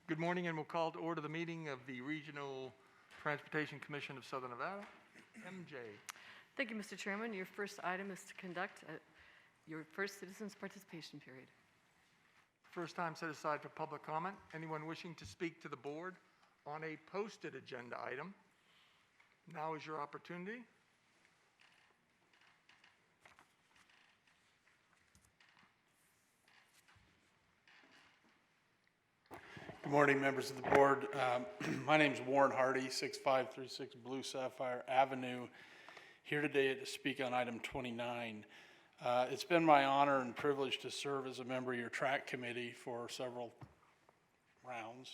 Good morning, and we'll call to order the meeting of the Regional Transportation Commission of Southern Nevada. MJ. Thank you, Mr. Chairman. Your first item is to conduct your first citizens participation period. First time set aside for public comment. Anyone wishing to speak to the board on a posted agenda item? Now is your opportunity. Good morning, members of the board. My name is Warren Hardy, 6536 Blue Sapphire Avenue, here today to speak on item 29. It's been my honor and privilege to serve as a member of your track committee for several rounds,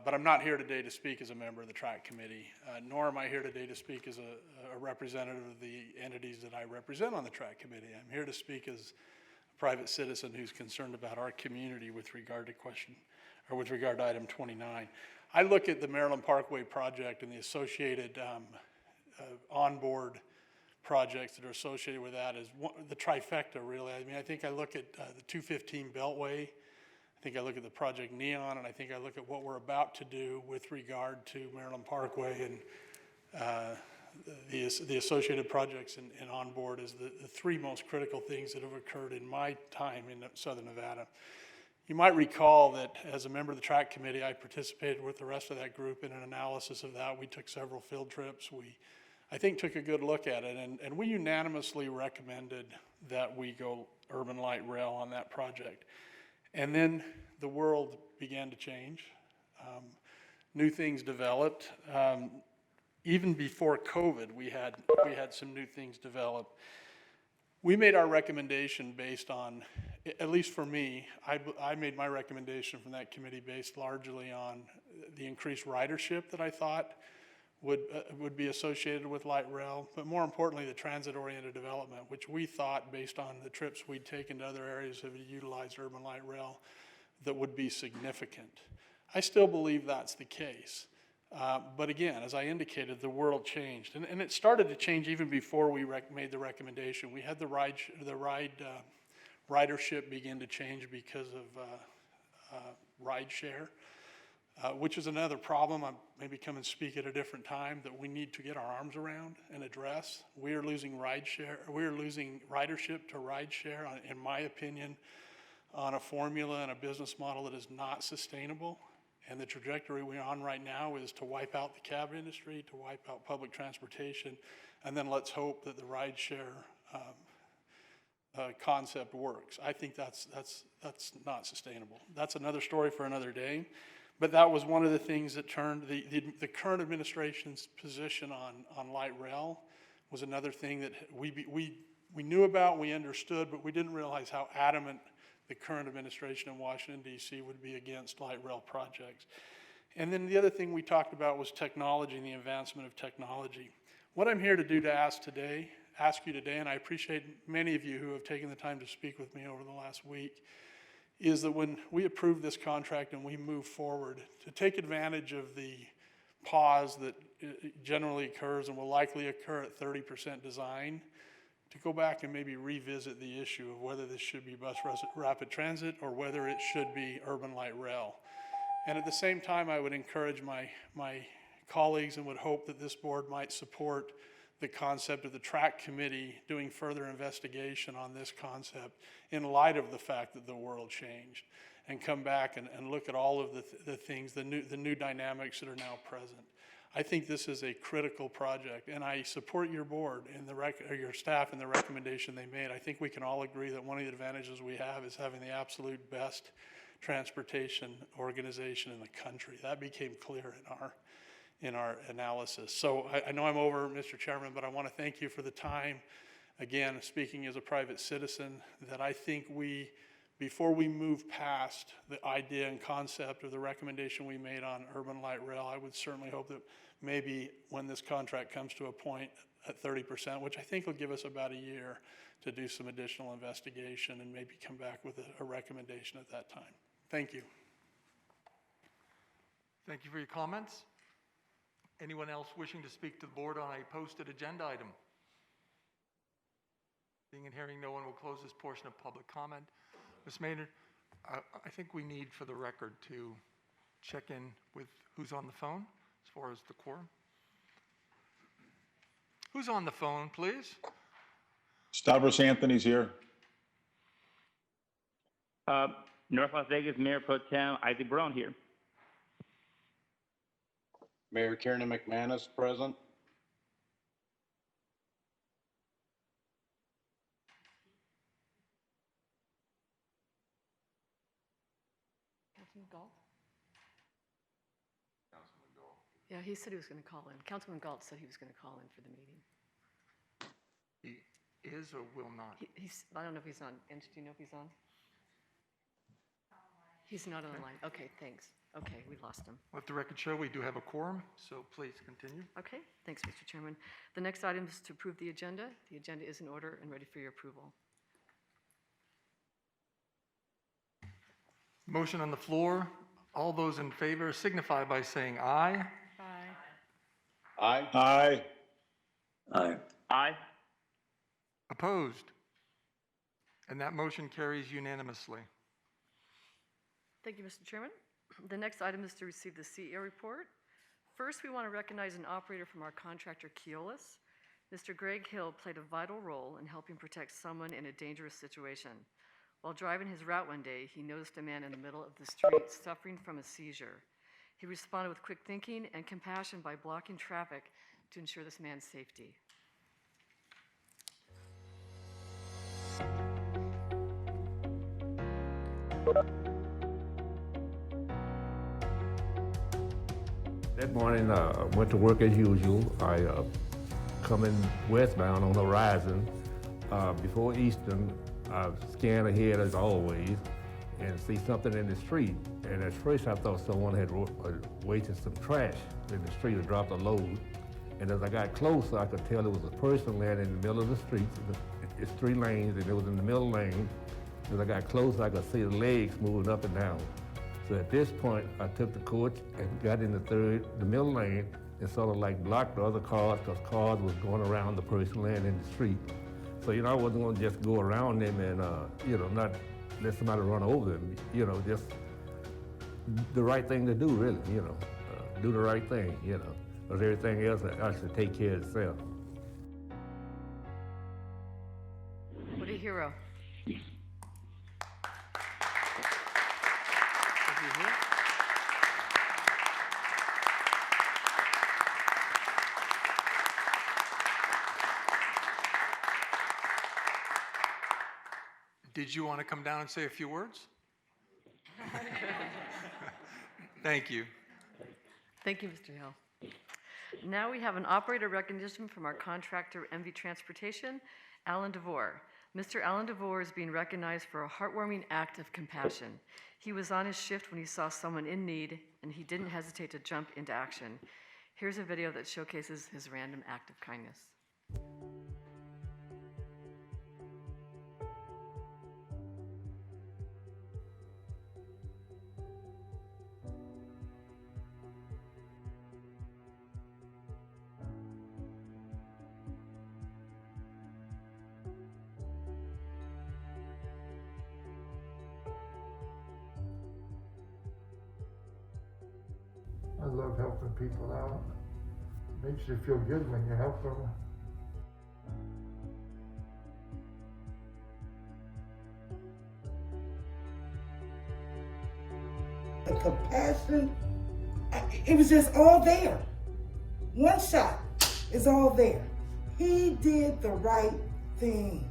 but I'm not here today to speak as a member of the track committee, nor am I here today to speak as a representative of the entities that I represent on the track committee. I'm here to speak as a private citizen who's concerned about our community with regard to item 29. I look at the Maryland Parkway project and the associated onboard projects that are associated with that as the trifecta, really. I mean, I think I look at the 215 Beltway, I think I look at the Project Neon, and I think I look at what we're about to do with regard to Maryland Parkway and the associated projects and onboard as the three most critical things that have occurred in my time in Southern Nevada. You might recall that as a member of the track committee, I participated with the rest of that group in an analysis of that. We took several field trips. I think, took a good look at it, and we unanimously recommended that we go urban light rail on that project. And then the world began to change. New things developed. Even before COVID, we had some new things develop. We made our recommendation based on, at least for me, I made my recommendation from that committee based largely on the increased ridership that I thought would be associated with light rail, but more importantly, the transit-oriented development, which we thought, based on the trips we'd taken to other areas that utilized urban light rail, that would be significant. I still believe that's the case. But again, as I indicated, the world changed, and it started to change even before we made the recommendation. We had the ridership begin to change because of rideshare, which is another problem. I'll maybe come and speak at a different time that we need to get our arms around and address. We are losing rideshare. We are losing ridership to rideshare, in my opinion, on a formula and a business model that is not sustainable. And the trajectory we're on right now is to wipe out the cab industry, to wipe out public transportation, and then let's hope that the rideshare concept works. I think that's not sustainable. That's another story for another day. But that was one of the things that turned the current administration's position on light rail was another thing that we knew about, we understood, but we didn't realize how adamant the current administration in Washington, D.C. would be against light rail projects. And then the other thing we talked about was technology and the advancement of technology. What I'm here to do to ask you today, and I appreciate many of you who have taken the time to speak with me over the last week, is that when we approve this contract and we move forward, to take advantage of the pause that generally occurs and will likely occur at 30% design, to go back and maybe revisit the issue of whether this should be bus rapid transit or whether it should be urban light rail. And at the same time, I would encourage my colleagues and would hope that this board might support the concept of the track committee doing further investigation on this concept in light of the fact that the world changed, and come back and look at all of the things, the new dynamics that are now present. I think this is a critical project, and I support your board and your staff in the recommendation they made. I think we can all agree that one of the advantages we have is having the absolute best transportation organization in the country. That became clear in our analysis. So I know I'm over, Mr. Chairman, but I want to thank you for the time. Again, speaking as a private citizen, that I think before we move past the idea and concept or the recommendation we made on urban light rail, I would certainly hope that maybe when this contract comes to a point at 30%, which I think will give us about a year to do some additional investigation and maybe come back with a recommendation at that time. Thank you. Thank you for your comments. Anyone else wishing to speak to the board on a posted agenda item? Seeing and hearing no one, will close this portion of public comment. Ms. Maynard, I think we need for the record to check in with who's on the phone as far as the quorum. Who's on the phone, please? Stavros Anthony's here. North Las Vegas Mayor Pro Tem Isaac Brown here. Mayor Kieran McManus present. Councilman Galt? Yeah, he said he was going to call in. Councilman Galt said he was going to call in for the meeting. He is or will not? I don't know if he's on. And do you know if he's on? He's not on the line. Okay, thanks. Okay, we lost him. Let the record show we do have a quorum, so please continue. Okay, thanks, Mr. Chairman. The next item is to approve the agenda. The agenda is in order and ready for your approval. Motion on the floor. All those in favor signify by saying aye. Aye. Aye. Aye. Aye. Aye. Opposed? And that motion carries unanimously. Thank you, Mr. Chairman. The next item is to receive the CEO report. First, we want to recognize an operator from our contractor, Keolis. Mr. Greg Hill played a vital role in helping protect someone in a dangerous situation. While driving his route one day, he noticed a man in the middle of the street suffering from a seizure. He responded with quick thinking and compassion by blocking traffic to ensure this man's safety. That morning, went to work as usual. I coming westbound on the Horizon. Before Eastern, I scan ahead as always and see something in the street. And at first I thought someone had wasted some trash in the street or dropped a load. And as I got closer, I could tell it was a person laying in the middle of the street. It's 3 lanes and it was in the middle lane. As I got closer, I could see the legs moving up and down. So at this point, I took the coach and got in the middle lane, and sort of like blocked the other cars because cars was going around the person laying in the street. So, I wasn't going to just go around them and, not let somebody run over them, just the right thing to do, really, do the right thing, because everything else actually take care of itself. What a hero. Did you want to come down and say a few words? Thank you. Thank you, Mr. Hill. Now we have an operator recognition from our contractor, MV Transportation, Alan DeVore. Mr. Alan DeVore is being recognized for a heartwarming act of compassion. He was on his shift when he saw someone in need, and he didn't hesitate to jump into action. Here's a video that showcases his random act of kindness. I love helping people out. It makes you feel good when you help them. The compassion, it was just all there. One shot is all there. He did the right thing.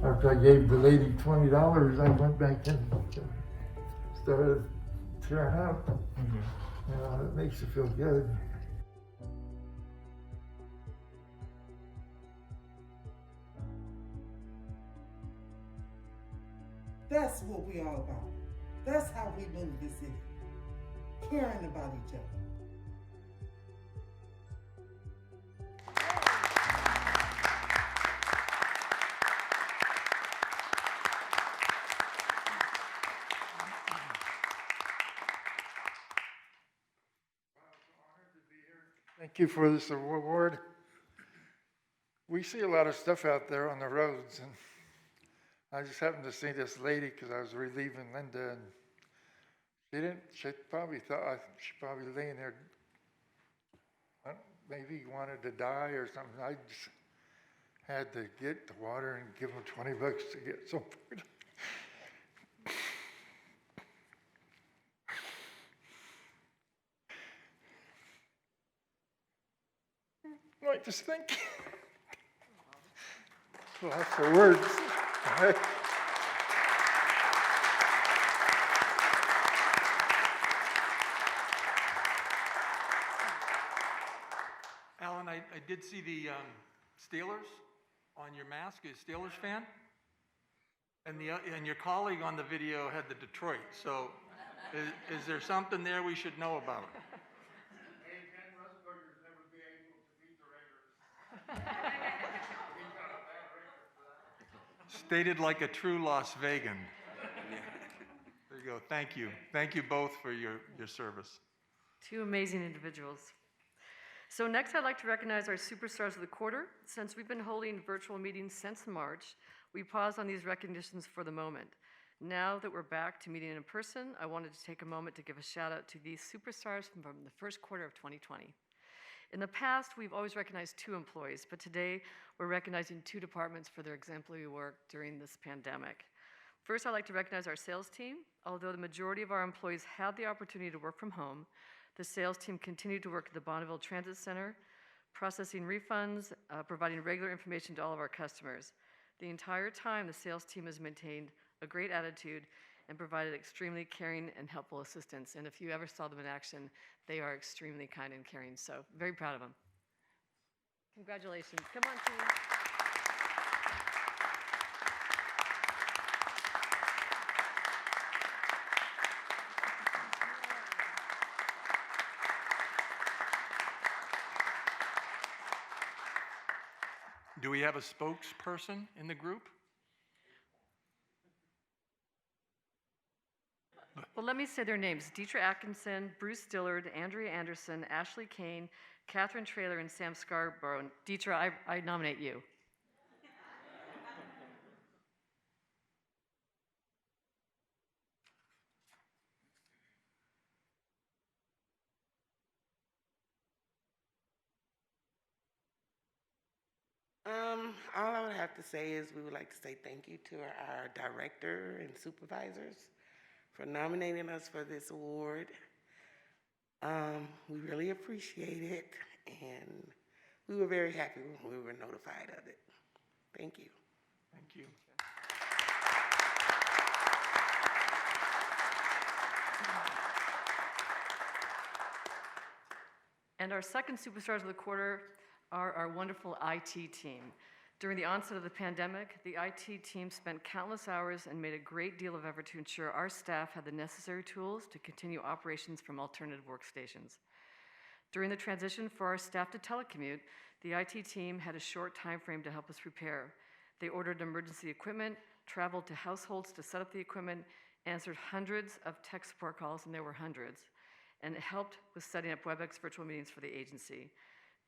After I gave the lady $20, I went back in and started tearing up. It makes you feel good. That's what we all about. That's how we move this city. Caring about each other. Thank you for this award. We see a lot of stuff out there on the roads, and I just happened to see this lady because I was relieving Linda, and she probably thought, she probably laying there, maybe wanted to die or something. I just had to get the water and give him $20 to get some food. I just think, lots of words. Alan, I did see the Steelers on your mask. Are you a Steelers fan? And your colleague on the video had the Detroit. So is there something there we should know about? Stated like a true Las Vegan. There you go. Thank you. Thank you both for your service. Two amazing individuals. So next, I'd like to recognize our superstars of the quarter. Since we've been holding virtual meetings since March, we paused on these recognitions for the moment. Now that we're back to meeting in person, I wanted to take a moment to give a shout out to these superstars from the first quarter of 2020. In the past, we've always recognized 2 employees, but today we're recognizing 2 departments for their exemplary work during this pandemic. First, I'd like to recognize our sales team. Although the majority of our employees had the opportunity to work from home, the sales team continued to work at the Bonneville Transit Center, processing refunds, providing regular information to all of our customers. The entire time, the sales team has maintained a great attitude and provided extremely caring and helpful assistance. And if you ever saw them in action, they are extremely kind and caring. So very proud of them. Congratulations. Come on, team. Do we have a spokesperson in the group? Well, let me say their names. Deetra Atkinson, Bruce Dillard, Andrea Anderson, Ashley Kane, Catherine Traylor, and Sam Scarborough. And Deetra, I nominate you. All I would have to say is we would like to say thank you to our director and supervisors for nominating us for this award. We really appreciate it, and we were very happy when we were notified of it. Thank you. Thank you. And our second superstars of the quarter are our wonderful IT team. During the onset of the pandemic, the IT team spent countless hours and made a great deal of effort to ensure our staff had the necessary tools to continue operations from alternative workstations. During the transition for our staff to telecommute, the IT team had a short time frame to help us prepare. They ordered emergency equipment, traveled to households to set up the equipment, answered hundreds of tech support calls, and there were hundreds, and it helped with setting up WebEx virtual meetings for the agency.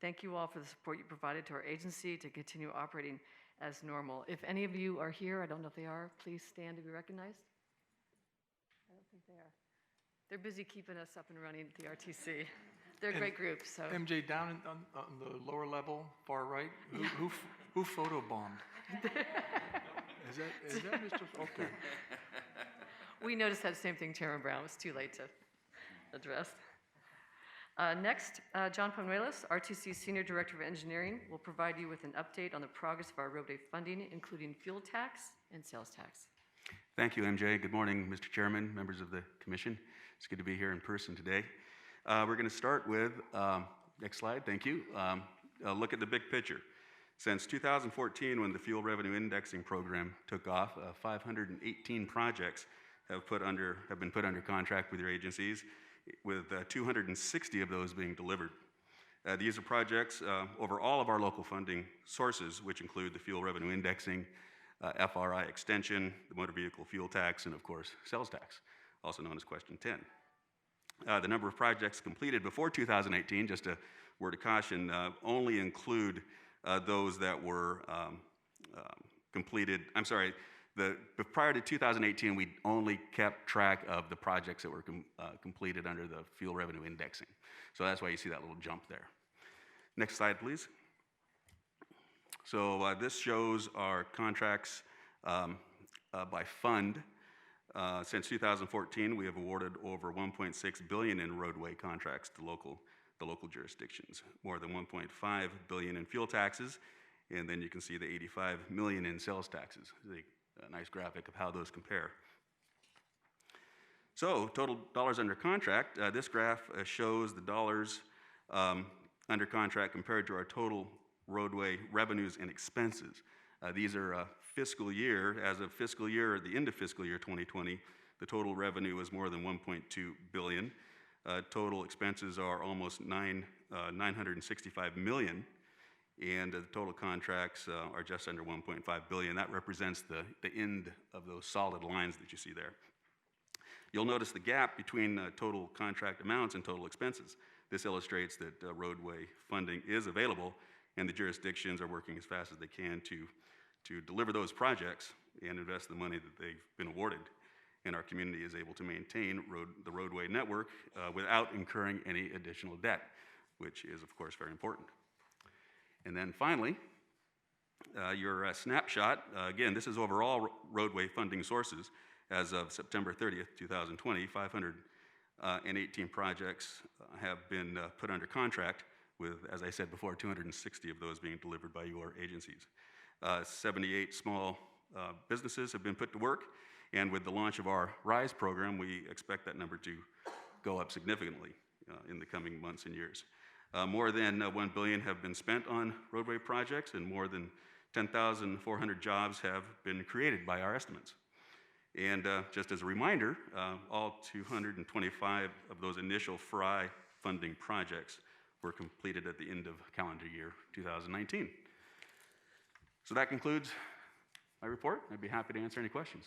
Thank you all for the support you provided to our agency to continue operating as normal. If any of you are here, I don't know if they are, please stand to be recognized. I don't think they are. They're busy keeping us up and running at the RTC. They're a great group, so. MJ, down on the lower level, far right, who photobombed? Is that Mr. Okay. We noticed that same thing, Chairman Brown. It was too late to address. Next, John Panuelos, RTC Senior Director of Engineering, will provide you with an update on the progress of our roadway funding, including fuel tax and sales tax. Thank you, MJ. Good morning, Mr. Chairman, members of the Commission. It's good to be here in person today. We're going to start with, next slide, thank you, a look at the big picture. Since 2014, when the Fuel Revenue Indexing Program took off, 518 projects have been put under contract with your agencies, with 260 of those being delivered. These are projects over all of our local funding sources, which include the fuel revenue indexing, FRI extension, the motor vehicle fuel tax, and of course, sales tax, also known as Question 10. The number of projects completed before 2018, just a word of caution, only include those that were completed, prior to 2018, we only kept track of the projects that were completed under the fuel revenue indexing. So that's why you see that little jump there. Next slide, please. So this shows our contracts by fund. Since 2014, we have awarded over $1.6 billion in roadway contracts to the local jurisdictions, more than $1.5 billion in fuel taxes, and then you can see the $85 million in sales taxes. A nice graphic of how those compare. So total dollars under contract, this graph shows the dollars under contract compared to our total roadway revenues and expenses. These are fiscal year, as of fiscal year, or the end of fiscal year 2020, the total revenue is more than $1.2 billion. Total expenses are almost $965 million, and the total contracts are just under $1.5 billion. That represents the end of those solid lines that you see there. You'll notice the gap between total contract amounts and total expenses. This illustrates that roadway funding is available, and the jurisdictions are working as fast as they can to deliver those projects and invest the money that they've been awarded. And our community is able to maintain the roadway network without incurring any additional debt, which is, of course, very important. And then finally, your snapshot, again, this is overall roadway funding sources. As of September 30th, 2020, 518 projects have been put under contract with, as I said before, 260 of those being delivered by your agencies. 78 small businesses have been put to work, and with the launch of our RISE program, we expect that number to go up significantly in the coming months and years. More than $1 billion have been spent on roadway projects, and more than 10,400 jobs have been created by our estimates. And just as a reminder, all 225 of those initial FRI funding projects were completed at the end of calendar year 2019. So that concludes my report. I'd be happy to answer any questions.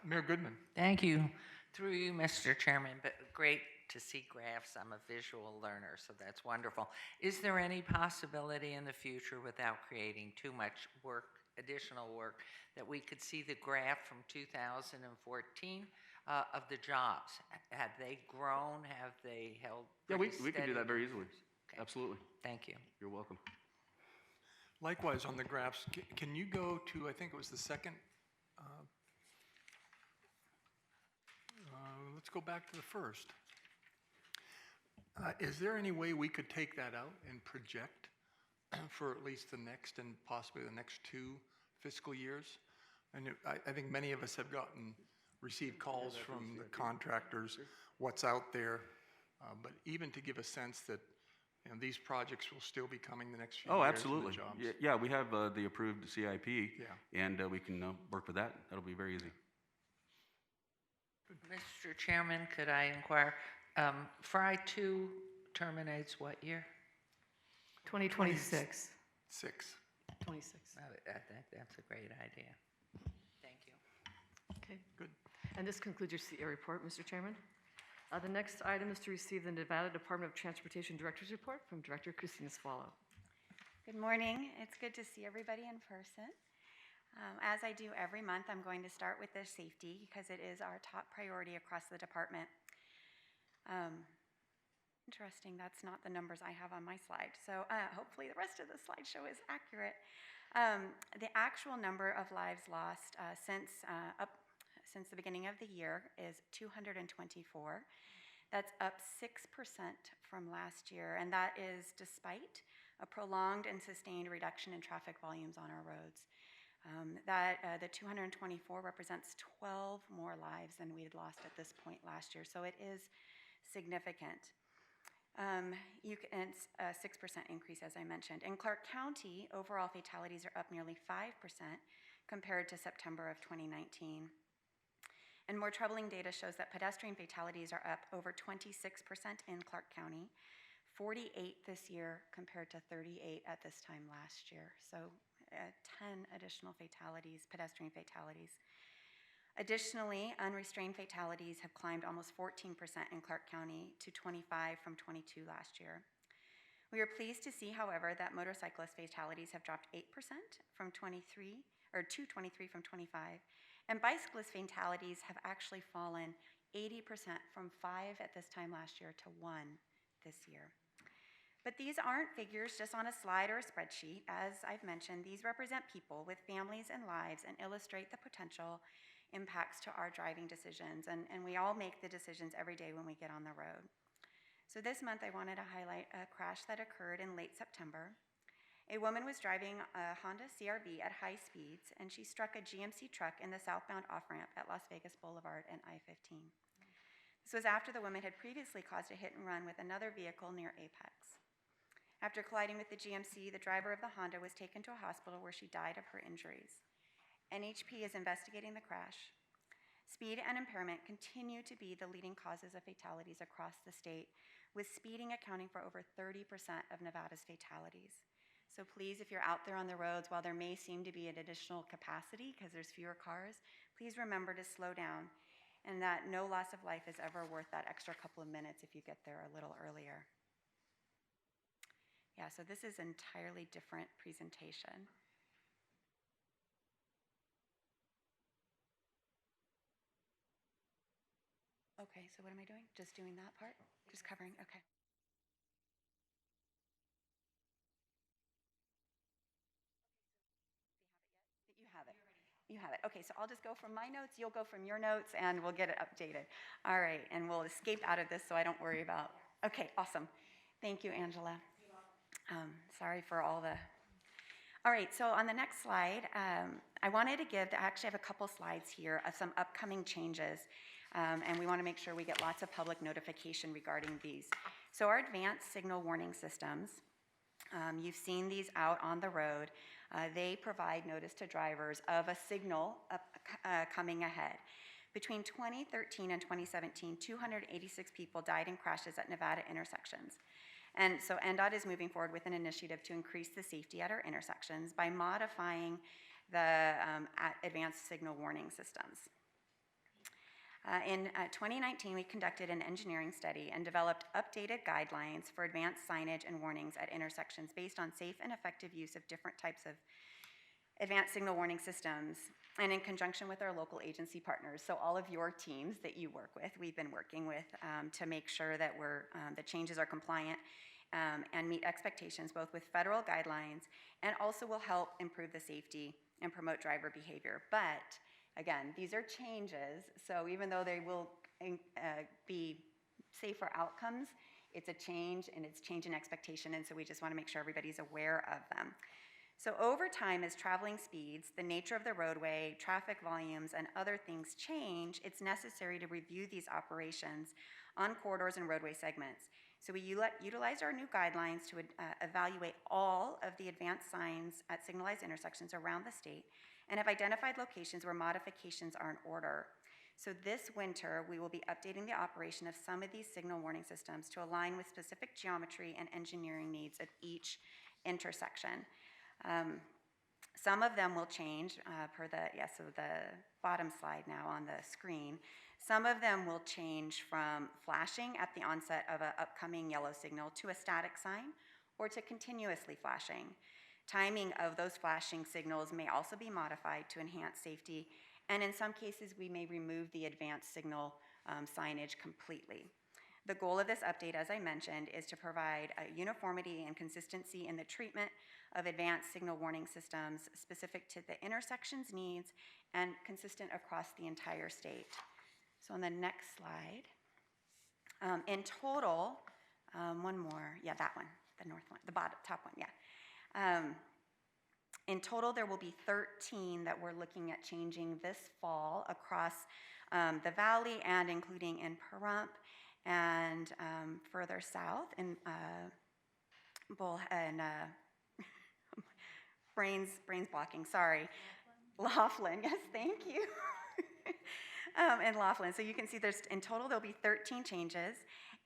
Mayor Goodman. Thank you. Through you, Mr. Chairman, but great to see graphs. I'm a visual learner, so that's wonderful. Is there any possibility in the future, without creating too much work, additional work, that we could see the graph from 2014 of the jobs? Have they grown? Have they held? Yeah, we can do that very easily. Okay. Absolutely. Thank you. You're welcome. Likewise, on the graphs, can you go to, I think it was the second, let's go back to the first. Is there any way we could take that out and project for at least the next and possibly the next 2 fiscal years? And I think many of us have received calls from the contractors, what's out there, but even to give a sense that these projects will still be coming the next few years. Oh, absolutely. The jobs. Yeah, we have the approved CIP, yeah. And we can work with that. That'll be very easy. Mr. Chairman, could I inquire, FRI 2 terminates what year? 2026. 26. I think that's a great idea. Thank you. Okay, good. And this concludes your CA report, Mr. Chairman. The next item is to receive the Nevada Department of Transportation Director's Report from Director Christina Swallow. Good morning. It's good to see everybody in person. As I do every month, I'm going to start with the safety because it is our top priority across the department. Interesting, that's not the numbers I have on my slide. So hopefully the rest of the slideshow is accurate. The actual number of lives lost since the beginning of the year is 224. That's up 6% from last year, and that is despite a prolonged and sustained reduction in traffic volumes on our roads. The 224 represents 12 more lives than we had lost at this point last year, so it is significant. It's a 6% increase, as I mentioned. In Clark County, overall fatalities are up nearly 5% compared to September of 2019. And more troubling data shows that pedestrian fatalities are up over 26% in Clark County, 48 this year compared to 38 at this time last year. So 10 additional fatalities, pedestrian fatalities. Additionally, unrestrained fatalities have climbed almost 14% in Clark County to 25 from 22 last year. We are pleased to see, however, that motorcyclist fatalities have dropped 8% from 23 223 from 25. And bicyclist fatalities have actually fallen 80% from 5 at this time last year to 1 this year. But these aren't figures just on a slide or a spreadsheet. As I've mentioned, these represent people with families and lives and illustrate the potential impacts to our driving decisions. And we all make the decisions every day when we get on the road. So this month I wanted to highlight a crash that occurred in late September. A woman was driving a Honda CRV at high speeds, and she struck a GMC truck in the southbound off-ramp at Las Vegas Boulevard and I-15. This was after the woman had previously caused a hit and run with another vehicle near Apex. After colliding with the GMC, the driver of the Honda was taken to a hospital where she died of her injuries. NHP is investigating the crash. Speed and impairment continue to be the leading causes of fatalities across the state, with speeding accounting for over 30% of Nevada's fatalities. So please, if you're out there on the roads, while there may seem to be an additional capacity because there's fewer cars, please remember to slow down, and that no loss of life is ever worth that extra couple of minutes if you get there a little earlier. Yeah, so this is an entirely different presentation. Okay, so what am I doing? Just doing that part? Just covering, okay. You have it. You have it. Okay, so I'll just go from my notes, you'll go from your notes, and we'll get it updated. All right, and we'll escape out of this so I don't worry about. Okay, awesome. Thank you, Angela. Sorry for all the. All right, so on the next slide, I wanted to I actually have a couple slides here of some upcoming changes, and we want to make sure we get lots of public notification regarding these. So our advanced signal warning systems, you've seen these out on the road. They provide notice to drivers of a signal coming ahead. Between 2013 and 2017, 286 people died in crashes at Nevada intersections. And so NDOT is moving forward with an initiative to increase the safety at our intersections by modifying the advanced signal warning systems. In 2019, we conducted an engineering study and developed updated guidelines for advanced signage and warnings at intersections based on safe and effective use of different types of advanced signal warning systems, and in conjunction with our local agency partners. So all of your teams that you work with, we've been working with to make sure that the changes are compliant and meet expectations both with federal guidelines and also will help improve the safety and promote driver behavior. But again, these are changes, so even though they will be safer outcomes, it's a change and it's change in expectation, and so we just want to make sure everybody's aware of them. So over time, as traveling speeds, the nature of the roadway, traffic volumes, and other things change, it's necessary to review these operations on corridors and roadway segments. So we utilize our new guidelines to evaluate all of the advanced signs at signalized intersections around the state and have identified locations where modifications are in order. So this winter, we will be updating the operation of some of these signal warning systems to align with specific geometry and engineering needs of each intersection. Some of them will change so the bottom slide now on the screen. Some of them will change from flashing at the onset of an upcoming yellow signal to a static sign or to continuously flashing. Timing of those flashing signals may also be modified to enhance safety, and in some cases we may remove the advanced signal signage completely. The goal of this update, as I mentioned, is to provide uniformity and consistency in the treatment of advanced signal warning systems specific to the intersection's needs and consistent across the entire state. So on the next slide, in total, one more, yeah, that one, the north one, the top one, yeah. In total, there will be 13 that we're looking at changing this fall across the valley and including in Pahrump and further south in brains blocking, sorry. Laughlin, yes, thank you. And Laughlin. So you can see in total there'll be 13 changes.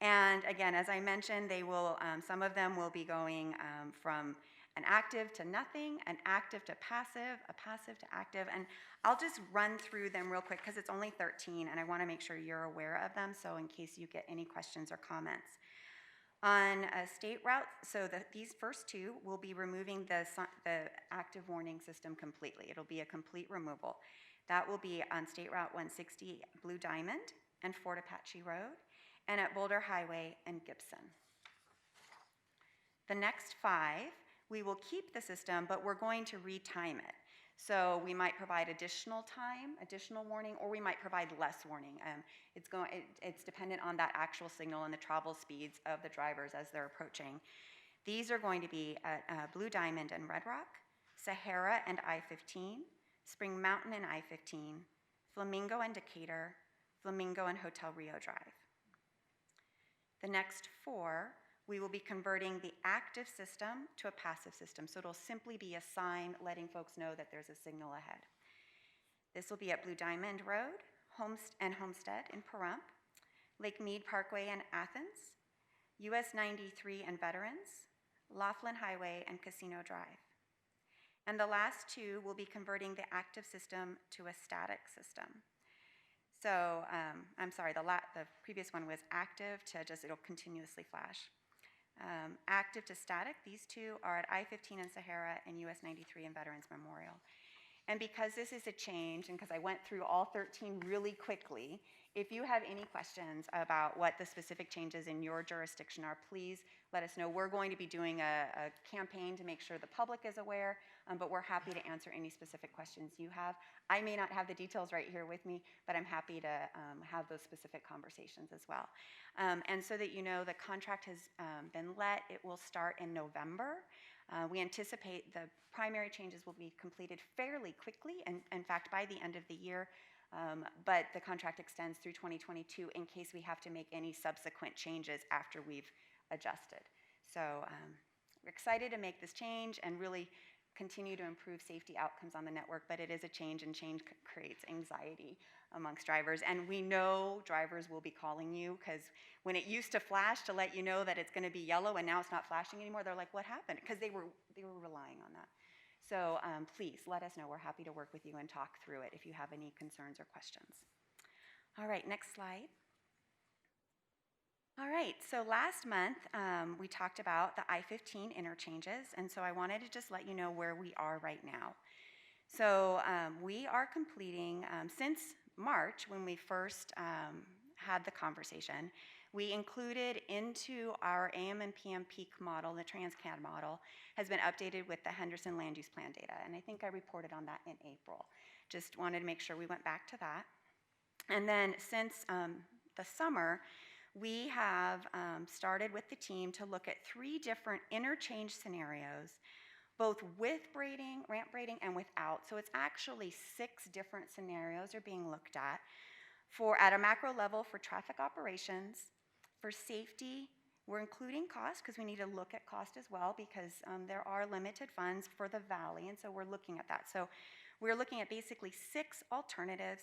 And again, as I mentioned, they will, some of them will be going from an active to nothing, an active to passive, a passive to active. And I'll just run through them real quick because it's only 13 and I want to make sure you're aware of them. So in case you get any questions or comments. On a state route, so these first two will be removing the active warning system completely. It'll be a complete removal. That will be on State Route 160 Blue Diamond and Fort Apache Road, and at Boulder Highway and Gibson. The next 5, we will keep the system, but we're going to retime it. So we might provide additional time, additional warning, or we might provide less warning. It's dependent on that actual signal and the travel speeds of the drivers as they're approaching. These are going to be at Blue Diamond and Red Rock, Sahara and I-15, Spring Mountain and I-15, Flamingo and Decatur, Flamingo and Hotel Rio Drive. The next 4, we will be converting the active system to a passive system. So it'll simply be a sign letting folks know that there's a signal ahead. This will be at Blue Diamond Road and Homestead in Pahrump, Lake Mead Parkway and Athens, US 93 and Veterans, Laughlin Highway and Casino Drive. And the last 2 will be converting the active system to a static system. So, I'm sorry, the previous one was active to just, it'll continuously flash. Active to static, these 2 are at I-15 and Sahara and US 93 and Veterans Memorial. And because this is a change, and because I went through all 13 really quickly, if you have any questions about what the specific changes in your jurisdiction are, please let us know. We're going to be doing a campaign to make sure the public is aware, but we're happy to answer any specific questions you have. I may not have the details right here with me, but I'm happy to have those specific conversations as well. And so that you know, the contract has been let. It will start in November. We anticipate the primary changes will be completed fairly quickly, and in fact, by the end of the year. But the contract extends through 2022 in case we have to make any subsequent changes after we've adjusted. So we're excited to make this change and really continue to improve safety outcomes on the network, but it is a change, and change creates anxiety amongst drivers. And we know drivers will be calling you, because when it used to flash to let you know that it's going to be yellow and now it's not flashing anymore, they're like, what happened? Because they were relying on that. So please let us know. We're happy to work with you and talk through it if you have any concerns or questions. All right, next slide. All right, so last month we talked about the I-15 interchanges, and so I wanted to just let you know where we are right now. So we are completing, since March when we first had the conversation, we included into our AM and PM peak model, the TransCAD model, has been updated with the Henderson land use plan data, and I think I reported on that in April. Just wanted to make sure we went back to that. And then since the summer, we have started with the team to look at 3 different interchange scenarios, both with braiding, ramp braiding, and without. So it's actually 6 different scenarios are being looked at at a macro level for traffic operations, for safety. We're including cost because we need to look at cost as well, because there are limited funds for the valley, and so we're looking at that. So we're looking at basically 6 alternatives.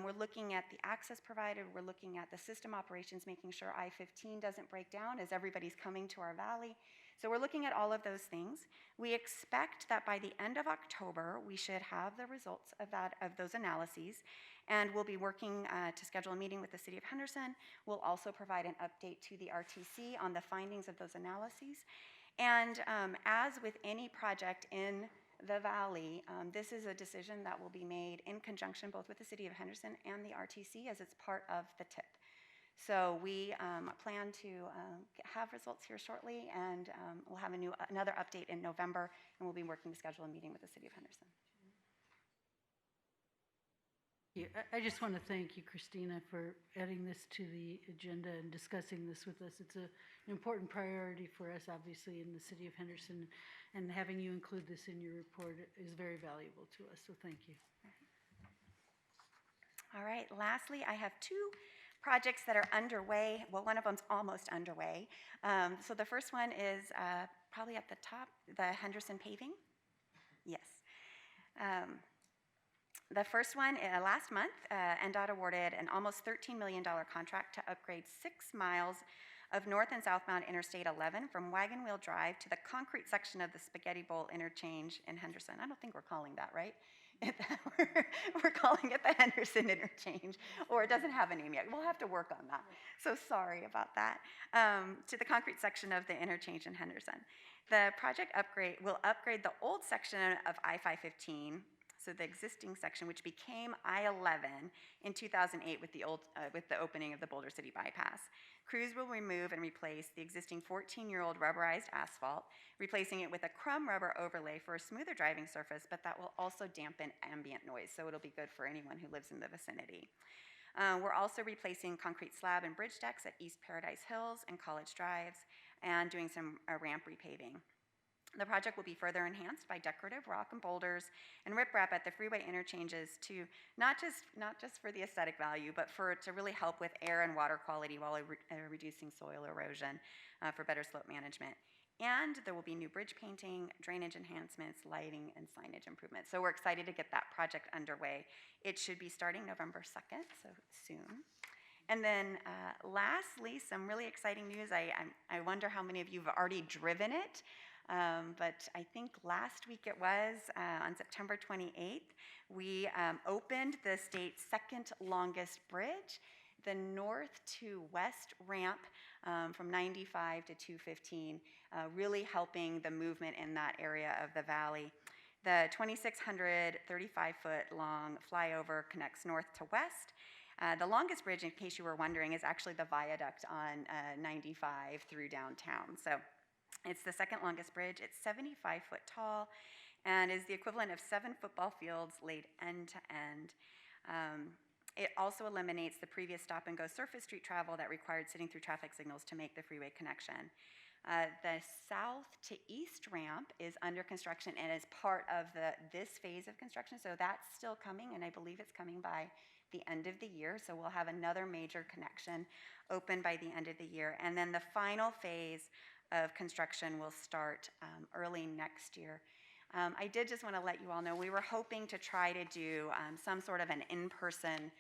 We're looking at the access provided, we're looking at the system operations, making sure I-15 doesn't break down as everybody's coming to our valley. So we're looking at all of those things. We expect that by the end of October, we should have the results of those analyses, and we'll be working to schedule a meeting with the City of Henderson. We'll also provide an update to the RTC on the findings of those analyses. And as with any project in the Valley, this is a decision that will be made in conjunction both with the City of Henderson and the RTC, as it's part of the TIP. So we plan to have results here shortly, and we'll have another update in November, and we'll be working to schedule a meeting with the City of Henderson. Yeah, I just want to thank you, Christina, for adding this to the agenda and discussing this with us. It's an important priority for us, obviously, in the City of Henderson, and having you include this in your report is very valuable to us, so thank you. All right, lastly, I have 2 projects that are underway. Well, one of them's almost underway. So the first one is probably at the top, the Henderson paving. Yes. The first one, last month, NDOT awarded an almost $13 million contract to upgrade 6 miles of north and southbound Interstate 11 from Wagon Wheel Drive to the concrete section of the Spaghetti Bowl interchange in Henderson. I don't think we're calling that, right? We're calling it the Henderson Interchange, or it doesn't have a name yet. We'll have to work on that. So sorry about that. To the concrete section of the interchange in Henderson. The project will upgrade the old section of I-515, so the existing section, which became I-11 in 2008 with the opening of the Boulder City Bypass. Crews will remove and replace the existing 14-year-old rubberized asphalt, replacing it with a crumb rubber overlay for a smoother driving surface, but that will also dampen ambient noise, so it'll be good for anyone who lives in the vicinity. We're also replacing concrete slab and bridge decks at East Paradise Hills and College Drives, and doing some ramp repaving. The project will be further enhanced by decorative rock and boulders and riprap at the freeway interchanges to not just for the aesthetic value, but to really help with air and water quality while reducing soil erosion for better slope management. And there will be new bridge painting, drainage enhancements, lighting, and signage improvements. So we're excited to get that project underway. It should be starting November 2nd, so soon. And then lastly, some really exciting news. I wonder how many of you have already driven it. But I think last week it was, on September 28th, we opened the state's second longest bridge, the north to west ramp from 95 to 215, really helping the movement in that area of the valley. The 2,635-foot long flyover connects north to west. The longest bridge, in case you were wondering, is actually the viaduct on 95 through downtown. So it's the second longest bridge. It's 75 foot tall and is the equivalent of 7 football fields laid end to end. It also eliminates the previous stop and go surface street travel that required sitting through traffic signals to make the freeway connection. The south to east ramp is under construction and is part of this phase of construction. So that's still coming, and I believe it's coming by the end of the year. So we'll have another major connection open by the end of the year. And then the final phase of construction will start early next year. I did just want to let you all know we were hoping to try to do some sort of an in-person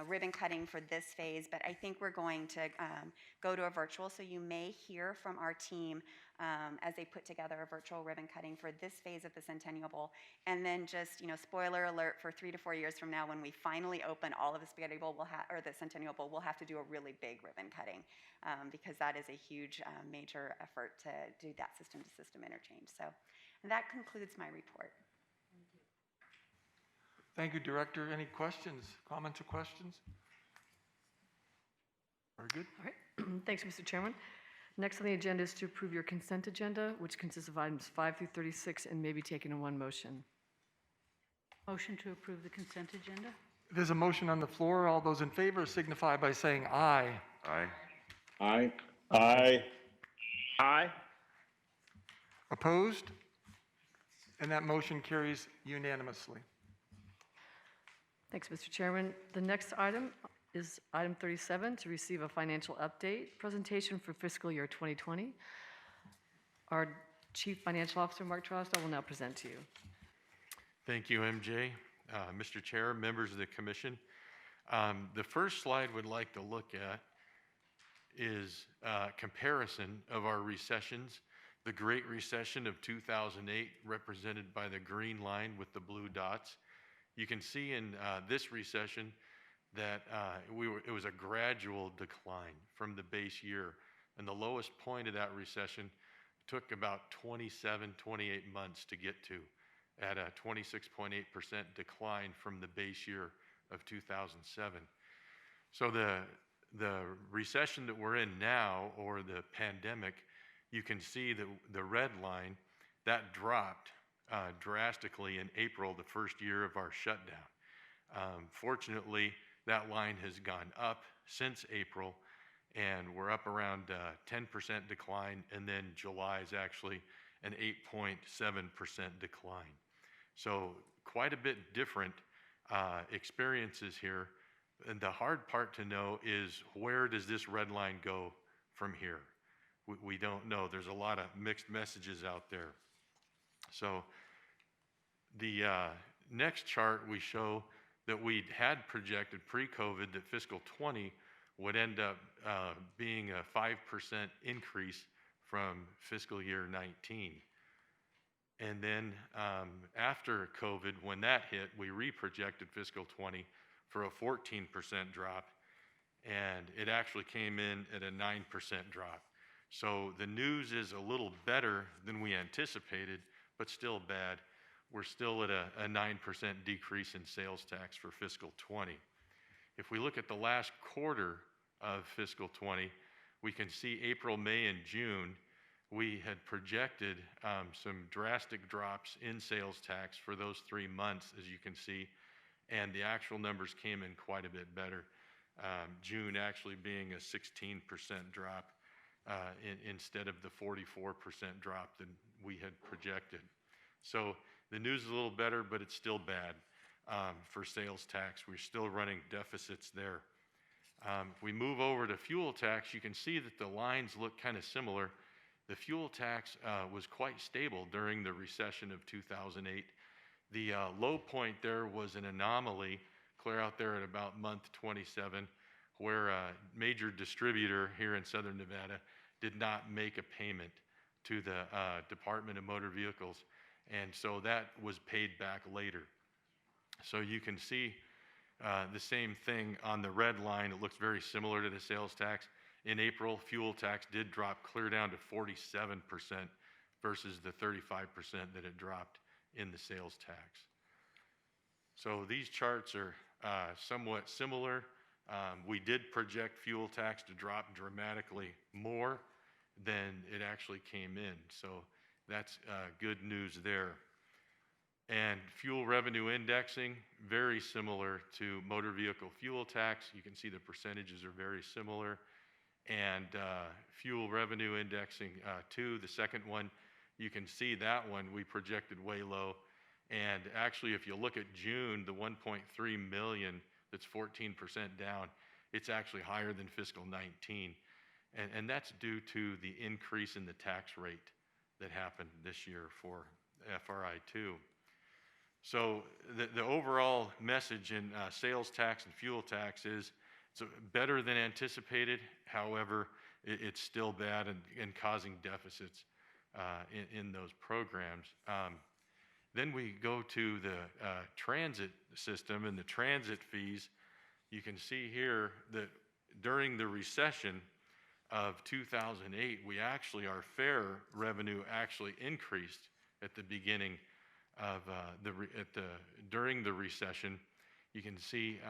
ribbon cutting for this phase, but I think we're going to go to a virtual, so you may hear from our team as they put together a virtual ribbon cutting for this phase of the Centennial Bowl. And then just, spoiler alert, for 3 to 4 years from now, when we finally open all of the Spaghetti Bowl, or the Centennial Bowl, we'll have to do a really big ribbon cutting because that is a huge major effort to do that system-to-system interchange. So that concludes my report. Thank you, Director. Any questions, comments or questions? Very good. All right. Thanks, Mr. Chairman. Next on the agenda is to approve your consent agenda, which consists of items 5 through 36 and may be taken in one motion. Motion to approve the consent agenda? There's a motion on the floor. All those in favor signify by saying aye. Aye. Aye. Aye. Aye. Opposed? And that motion carries unanimously. Thanks, Mr. Chairman. The next item is item 37, to receive a financial update presentation for fiscal year 2020. Our Chief Financial Officer, Mark Trost, will now present to you. Thank you, MJ. Mr. Chair, members of the commission. The first slide we'd like to look at is a comparison of our recessions. The Great Recession of 2008, represented by the green line with the blue dots. You can see in this recession that it was a gradual decline from the base year. And the lowest point of that recession took about 27, 28 months to get to, at a 26.8% decline from the base year of 2007. So the recession that we're in now, or the pandemic, you can see the red line, that dropped drastically in April, the first year of our shutdown. Fortunately, that line has gone up since April, and we're up around 10% decline, and then July is actually an 8.7% decline. So quite a bit different experiences here. And the hard part to know is, where does this red line go from here? We don't know. There's a lot of mixed messages out there. So the next chart, we show that we had projected pre-COVID that fiscal 20 would end up being a 5% increase from fiscal year 19. And then after COVID, when that hit, we reprojected fiscal 20 for a 14% drop, and it actually came in at a 9% drop. So the news is a little better than we anticipated, but still bad. We're still at a 9% decrease in sales tax for fiscal 20. If we look at the last quarter of fiscal 20, we can see April, May, and June, we had projected some drastic drops in sales tax for those 3 months, as you can see, and the actual numbers came in quite a bit better. June actually being a 16% drop instead of the 44% drop that we had projected. So the news is a little better, but it's still bad for sales tax. We're still running deficits there. If we move over to fuel tax, you can see that the lines look kind of similar. The fuel tax was quite stable during the recession of 2008. The low point there was an anomaly clear out there at about month 27, where a major distributor here in Southern Nevada did not make a payment to the Department of Motor Vehicles, and so that was paid back later. So you can see the same thing on the red line. It looks very similar to the sales tax. In April, fuel tax did drop clear down to 47% versus the 35% that it dropped in the sales tax. So these charts are somewhat similar. We did project fuel tax to drop dramatically more than it actually came in. So that's good news there. And fuel revenue indexing, very similar to motor vehicle fuel tax. You can see the percentages are very similar. And fuel revenue indexing too, the second one, you can see that one we projected way low. And actually, if you look at June, the 1.3 million, that's 14% down, it's actually higher than fiscal 19. And that's due to the increase in the tax rate that happened this year for FRI2. So the overall message in sales tax and fuel tax is it's better than anticipated. However, it's still bad and causing deficits in those programs. Then we go to the transit system and the transit fees. You can see here that during the recession of 2008, our fare revenue actually increased at the beginning of during the recession. You can see,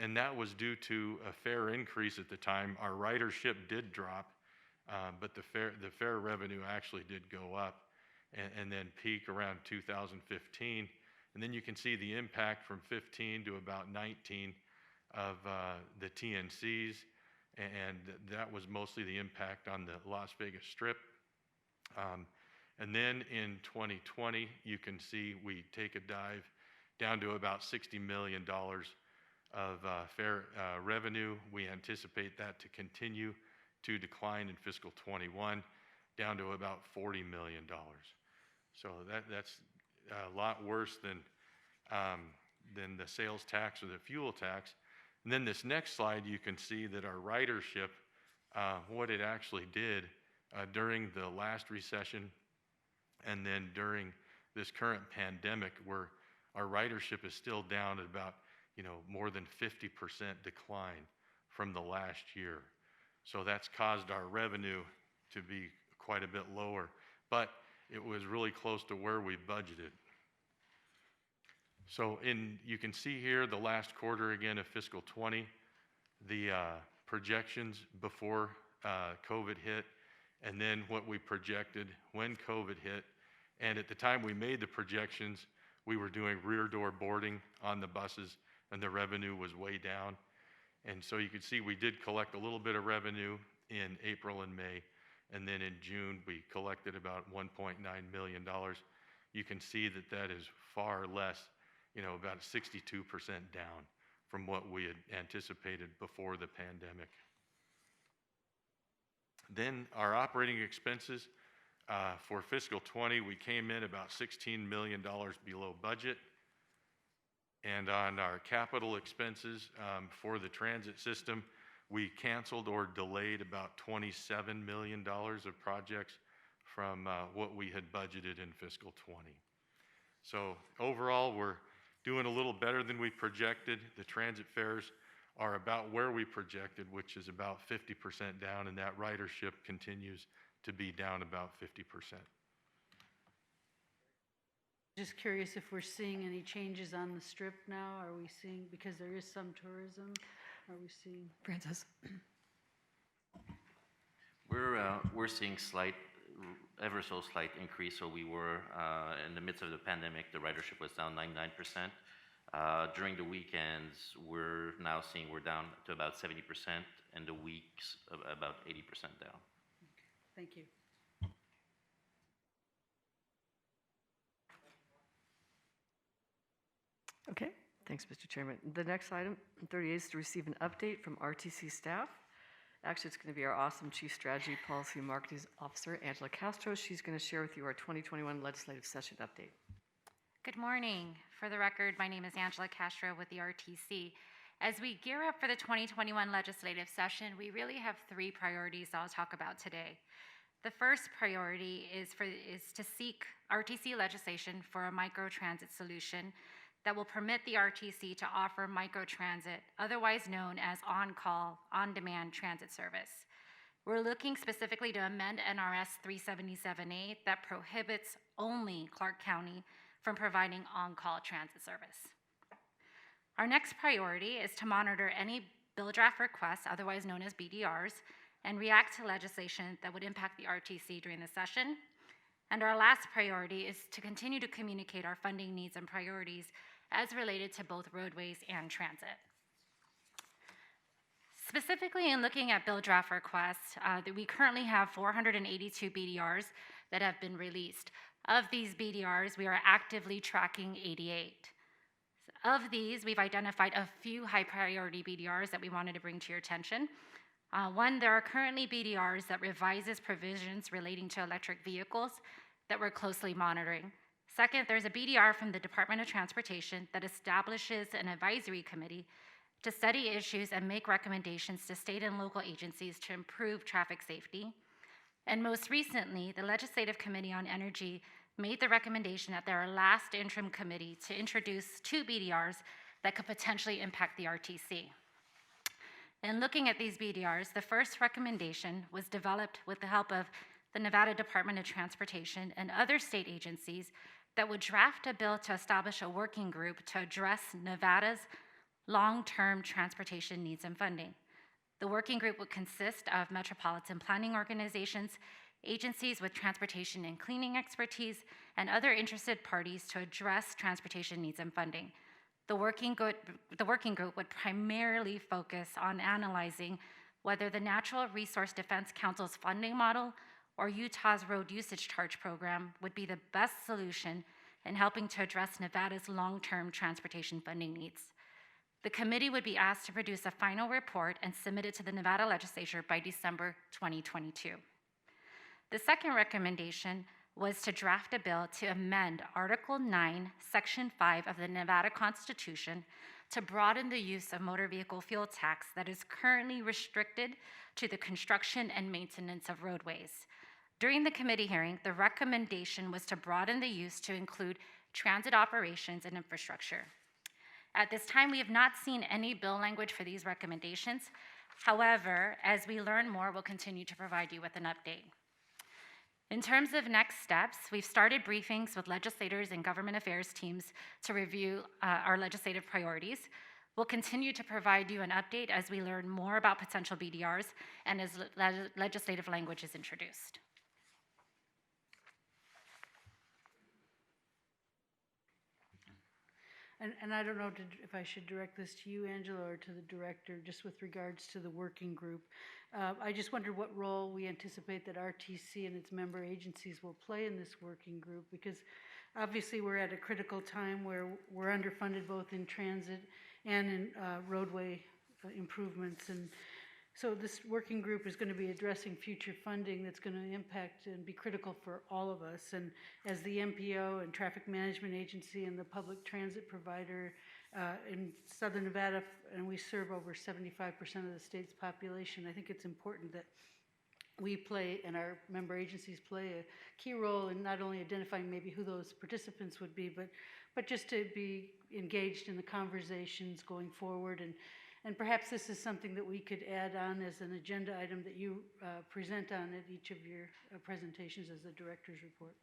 and that was due to a fare increase at the time. Our ridership did drop, but the fare revenue actually did go up and then peak around 2015. And then you can see the impact from 15 to about 19 of the TNCs, and that was mostly the impact on the Las Vegas Strip. And then in 2020, you can see we take a dive down to about $60 million of fare revenue. We anticipate that to continue to decline in fiscal 21, down to about $40 million. So that's a lot worse than the sales tax or the fuel tax. And then this next slide, you can see that our ridership, what it actually did during the last recession and then during this current pandemic, where our ridership is still down at about more than 50% decline from the last year. So that's caused our revenue to be quite a bit lower, but it was really close to where we budgeted. So you can see here the last quarter again of fiscal 20, the projections before COVID hit, and then what we projected when COVID hit. And at the time we made the projections, we were doing rear door boarding on the buses, and the revenue was way down. And so you can see we did collect a little bit of revenue in April and May, and then in June we collected about $1.9 million. You can see that that is far less, about 62% down from what we had anticipated before the pandemic. Then our operating expenses for fiscal 20, we came in about $16 million below budget. And on our capital expenses for the transit system, we canceled or delayed about $27 million of projects from what we had budgeted in fiscal '20. So overall, we're doing a little better than we projected. The transit fares are about where we projected, which is about 50% down, and that ridership continues to be down about 50%. Just curious if we're seeing any changes on the strip now? Are we seeing, because there is some tourism, are we seeing? Francis? We're seeing ever so slight increase. So we were, in the midst of the pandemic, the ridership was down 99%. During the weekends, we're now seeing we're down to about 70%, and the weeks about 80% down. Okay, thank you. Okay, thanks, Mr. Chairman. The next item, 38, is to receive an update from RTC staff. Actually, it's going to be our awesome Chief Strategy, Policy, and Marketing Officer, Angela Castro. She's going to share with you our 2021 legislative session update. Good morning. For the record, my name is Angela Castro with the RTC. As we gear up for the 2021 legislative session, we really have three priorities I'll talk about today. The first priority is to seek RTC legislation for a microtransit solution that will permit the RTC to offer microtransit, otherwise known as on-call, on-demand transit service. We're looking specifically to amend NRS 377A that prohibits only Clark County from providing on-call transit service. Our next priority is to monitor any bill draft requests, otherwise known as BDRs, and react to legislation that would impact the RTC during the session. And our last priority is to continue to communicate our funding needs and priorities as related to both roadways and transit. Specifically in looking at bill draft requests, we currently have 482 BDRs that have been released. Of these BDRs, we are actively tracking 88. Of these, we've identified a few high priority BDRs that we wanted to bring to your attention. One, there are currently BDRs that revises provisions relating to electric vehicles that we're closely monitoring. Second, there's a BDR from the Department of Transportation that establishes an advisory committee to study issues and make recommendations to state and local agencies to improve traffic safety. And most recently, the Legislative Committee on Energy made the recommendation at their last interim committee to introduce 2 BDRs that could potentially impact the RTC. In looking at these BDRs, the first recommendation was developed with the help of the Nevada Department of Transportation and other state agencies that would draft a bill to establish a working group to address Nevada's long-term transportation needs and funding. The working group would consist of metropolitan planning organizations, agencies with transportation and cleaning expertise, and other interested parties to address transportation needs and funding. The working group would primarily focus on analyzing whether the Natural Resource Defense Council's funding model or Utah's road usage charge program would be the best solution in helping to address Nevada's long-term transportation funding needs. The committee would be asked to produce a final report and submit it to the Nevada legislature by December 2022. The second recommendation was to draft a bill to amend Article 9, Section 5 of the Nevada Constitution to broaden the use of motor vehicle fuel tax that is currently restricted to the construction and maintenance of roadways. During the committee hearing, the recommendation was to broaden the use to include transit operations and infrastructure. At this time, we have not seen any bill language for these recommendations. However, as we learn more, we'll continue to provide you with an update. In terms of next steps, we've started briefings with legislators and government affairs teams to review our legislative priorities. We'll continue to provide you an update as we learn more about potential BDRs and as legislative language is introduced. And I don't know if I should direct this to you, Angela, or to the director, just with regards to the working group. I just wondered what role we anticipate that RTC and its member agencies will play in this working group, because obviously we're at a critical time where we're underfunded both in transit and in roadway improvements. And so this working group is going to be addressing future funding that's going to impact and be critical for all of us. And as the MPO and Traffic Management Agency and the public transit provider in Southern Nevada, and we serve over 75% of the state's population, I think it's important that we play and our member agencies play a key role in not only identifying maybe who those participants would be, but just to be engaged in the conversations going forward. And perhaps this is something that we could add on as an agenda item that you present on at each of your presentations as the director's report.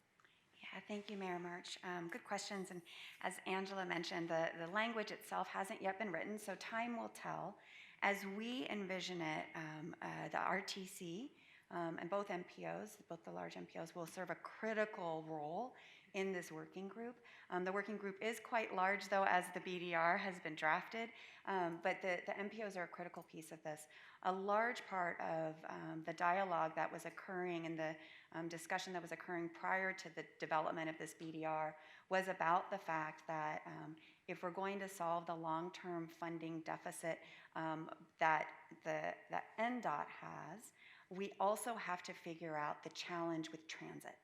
Yeah, thank you, Mayor March. Good questions. And as Angela mentioned, the language itself hasn't yet been written, so time will tell. As we envision it, the RTC and both MPOs, both the large MPOs, will serve a critical role in this working group. The working group is quite large, though, as the BDR has been drafted, but the MPOs are a critical piece of this. A large part of the dialogue that was occurring and the discussion that was occurring prior to the development of this BDR was about the fact that if we're going to solve the long-term funding deficit that NDOT has, we also have to figure out the challenge with transit.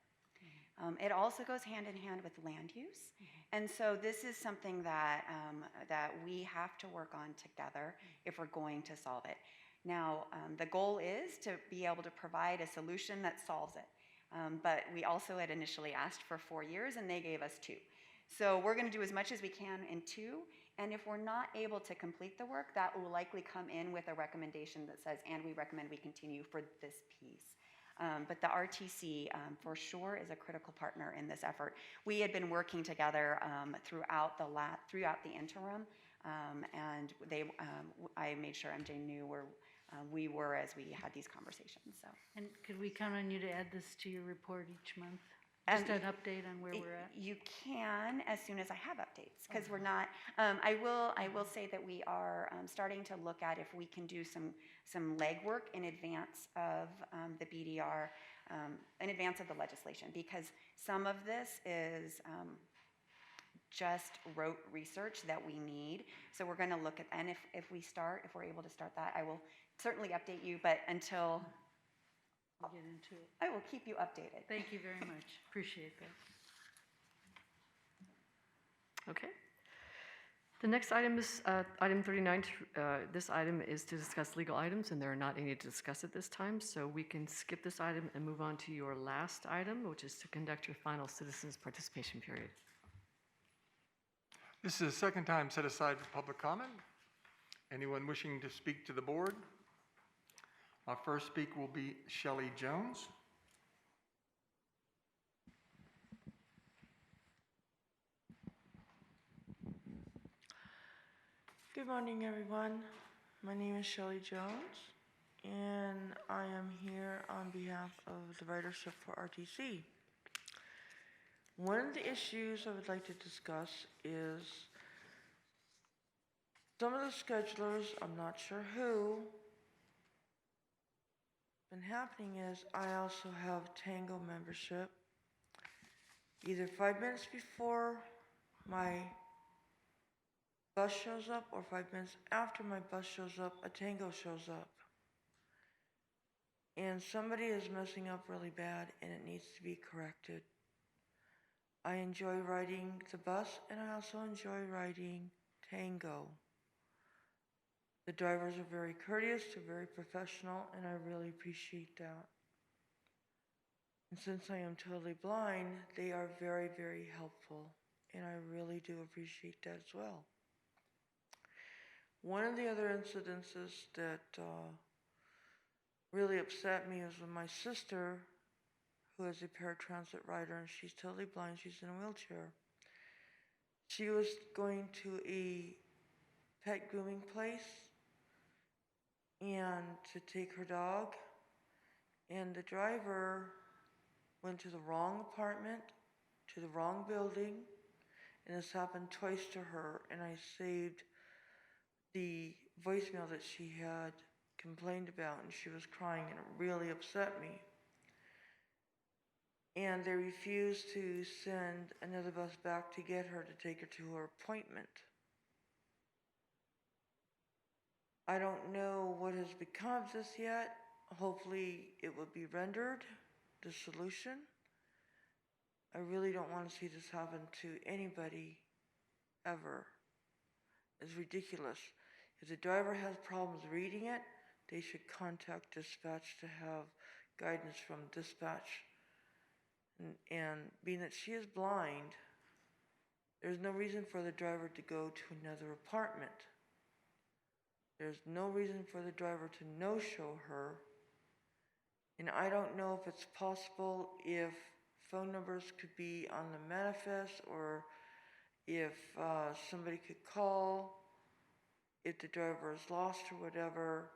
It also goes hand in hand with land use. And so this is something that we have to work on together if we're going to solve it. Now, the goal is to be able to provide a solution that solves it. But we also had initially asked for 4 years, and they gave us 2. So we're going to do as much as we can in 2. And if we're not able to complete the work, that will likely come in with a recommendation that says, and we recommend we continue for this piece. But the RTC, for sure, is a critical partner in this effort. We had been working together throughout the interim, and I made sure MJ knew where we were as we had these conversations. So. And could we count on you to add this to your report each month? Just an update on where we're at? You can as soon as I have updates, because we're not, I will say that we are starting to look at if we can do some legwork in advance of the BDR, in advance of the legislation, because some of this is just rote research that we need. So we're going to look at, and if we're able to start that, I will certainly update you, but until We'll get into it. I will keep you updated. Thank you very much. Appreciate that. Okay. The next item is item 39. This item is to discuss legal items, and there are not any to discuss at this time, so we can skip this item and move on to your last item, which is to conduct your final citizens participation period. This is the second time set aside for public comment. Anyone wishing to speak to the board? Our first speaker will be Shelley Jones. Good morning, everyone. My name is Shelley Jones, and I am here on behalf of the Ridership for RTC. One of the issues I would like to discuss is some of the schedulers, I'm not sure who, been happening is I also have Tango membership. Either 5 minutes before my bus shows up or 5 minutes after my bus shows up, a Tango shows up. And somebody is messing up really bad and it needs to be corrected. I enjoy riding the bus and I also enjoy riding Tango. The drivers are very courteous, they're very professional, and I really appreciate that. And since I am totally blind, they are very, very helpful, and I really do appreciate that as well. One of the other incidences that really upset me was when my sister, who is a paratransit rider, and she's totally blind, she's in a wheelchair. She was going to a pet grooming place and to take her dog, and the driver went to the wrong apartment, to the wrong building, and this happened twice to her, and I saved the voicemail that she had complained about, and she was crying, and it really upset me. And they refused to send another bus back to get her to take her to her appointment. I don't know what has become of this yet. Hopefully it will be rendered, the solution. I really don't want to see this happen to anybody, ever. It's ridiculous. If the driver has problems reading it, they should contact dispatch to have guidance from dispatch. And being that she is blind, there's no reason for the driver to go to another apartment. There's no reason for the driver to no-show her. And I don't know if it's possible if phone numbers could be on the manifest, or if somebody could call if the driver is lost or whatever.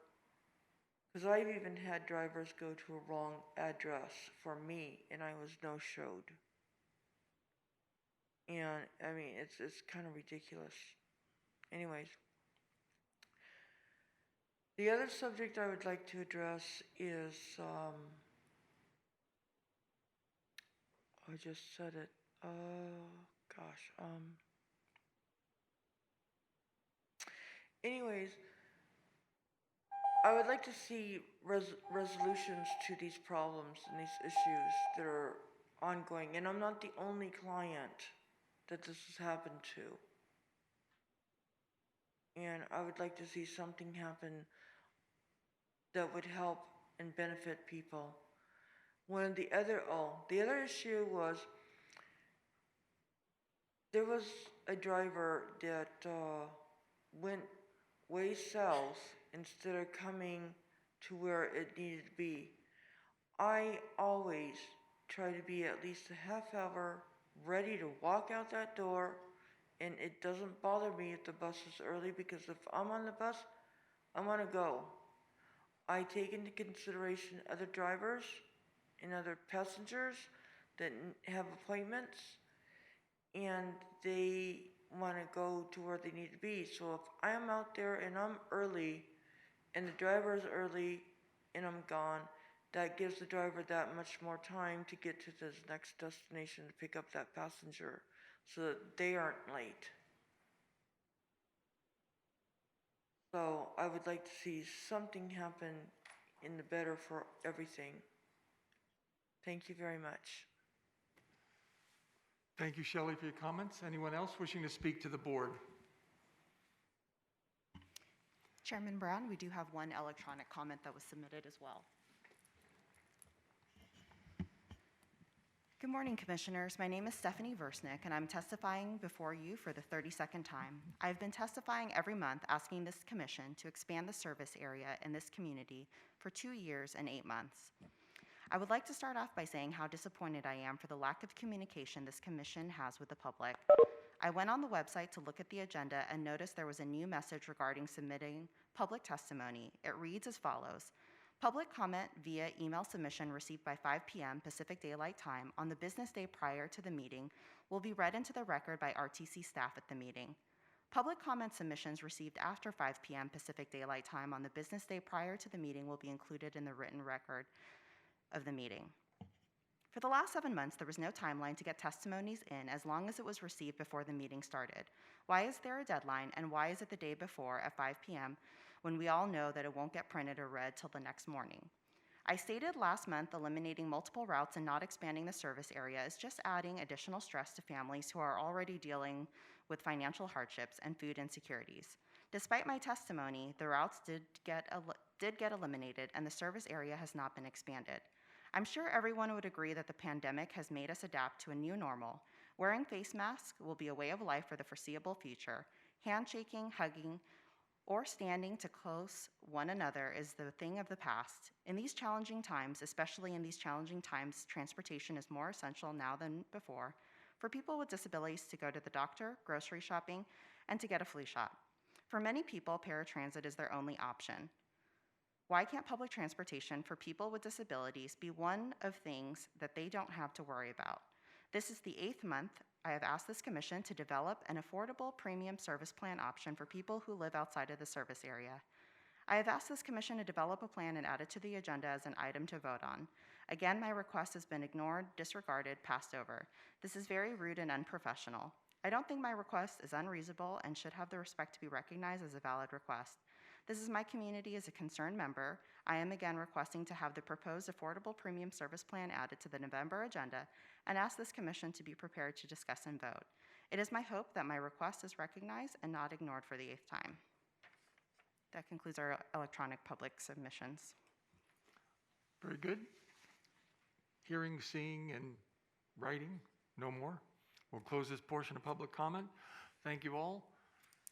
Because I've even had drivers go to a wrong address for me, and I was no-showed. And, I mean, it's kind of ridiculous. Anyways. The other subject I would like to address is, I just said it, anyways, I would like to see resolutions to these problems and these issues that are ongoing. And I'm not the only client that this has happened to. And I would like to see something happen that would help and benefit people. The other issue was, there was a driver that went way south instead of coming to where it needed to be. I always try to be at least a half hour ready to walk out that door, and it doesn't bother me if the bus is early, because if I'm on the bus, I want to go. I take into consideration other drivers and other passengers that have appointments, and they want to go to where they need to be. So if I'm out there and I'm early, and the driver is early, and I'm gone, that gives the driver that much more time to get to the next destination to pick up that passenger, so that they aren't late. So I would like to see something happen in the better for everything. Thank you very much. Thank you, Shelley, for your comments. Anyone else wishing to speak to the board? Chairman Brown, we do have one electronic comment that was submitted as well. Good morning, Commissioners. My name is Stephanie Versnick, and I'm testifying before you for the 32nd time. I've been testifying every month asking this Commission to expand the service area in this community for 2 years and 8 months. I would like to start off by saying how disappointed I am for the lack of communication this Commission has with the public. I went on the website to look at the agenda and noticed there was a new message regarding submitting public testimony. It reads as follows: public comment via email submission received by 5 p.m. Pacific Daylight Time on the business day prior to the meeting will be read into the record by RTC staff at the meeting. Public comment submissions received after 5 p.m. Pacific Daylight Time on the business day prior to the meeting will be included in the written record of the meeting. For the last 7 months, there was no timeline to get testimonies in as long as it was received before the meeting started. Why is there a deadline, and why is it the day before at 5 p.m. when we all know that it won't get printed or read till the next morning? I stated last month eliminating multiple routes and not expanding the service area is just adding additional stress to families who are already dealing with financial hardships and food insecurities. Despite my testimony, the routes did get eliminated, and the service area has not been expanded. I'm sure everyone would agree that the pandemic has made us adapt to a new normal. Wearing face masks will be a way of life for the foreseeable future. Handshaking, hugging, or standing to close one another is the thing of the past. In these challenging times, especially in these challenging times, transportation is more essential now than before for people with disabilities to go to the doctor, grocery shopping, and to get a flu shot. For many people, paratransit is their only option. Why can't public transportation for people with disabilities be one of things that they don't have to worry about? This is the 8th month I have asked this Commission to develop an affordable premium service plan option for people who live outside of the service area. I have asked this Commission to develop a plan and add it to the agenda as an item to vote on. Again, my request has been ignored, disregarded, passed over. This is very rude and unprofessional. I don't think my request is unreasonable and should have the respect to be recognized as a valid request. This is my community as a concerned member. I am again requesting to have the proposed affordable premium service plan added to the November agenda and ask this Commission to be prepared to discuss and vote. It is my hope that my request is recognized and not ignored for the 8th time. That concludes our electronic public submissions. Very good. Hearing, seeing, and writing? No more? We'll close this portion of public comment. Thank you all.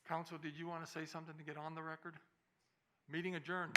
Council, did you want to say something to get on the record? Meeting adjourned.